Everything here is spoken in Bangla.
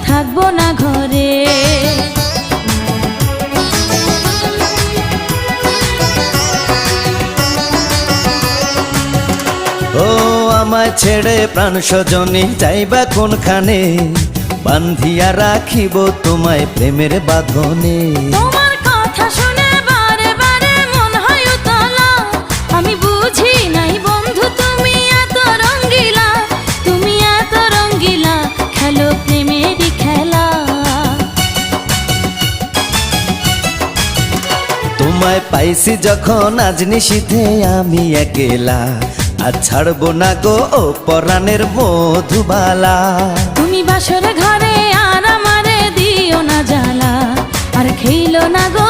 থাকবো না ঘরে। ও আমায় ছেড়ে প্রাণ স্বজনে যাইবা কোনখানে, বান্ধিয়া রাখিব তোমায় প্রেমের বাঁধনে। তোমার কথা শুনে বারে বারে মন হয় উতলা, আমি বুঝি নাই বন্ধু তুমি এত রঙ্গিলা, তুমি এত রঙ্গিলা, খেলো প্রেমেরই খেলা। তোমায় পাইছি যখন আজ নিশীথে আমি একেলা, আর ছাড়বো না গো ও পরাণের মধুবালা। তুমি বাসর ঘরে আর আমারে দিও না জ্বালা, আর খেইলো না গো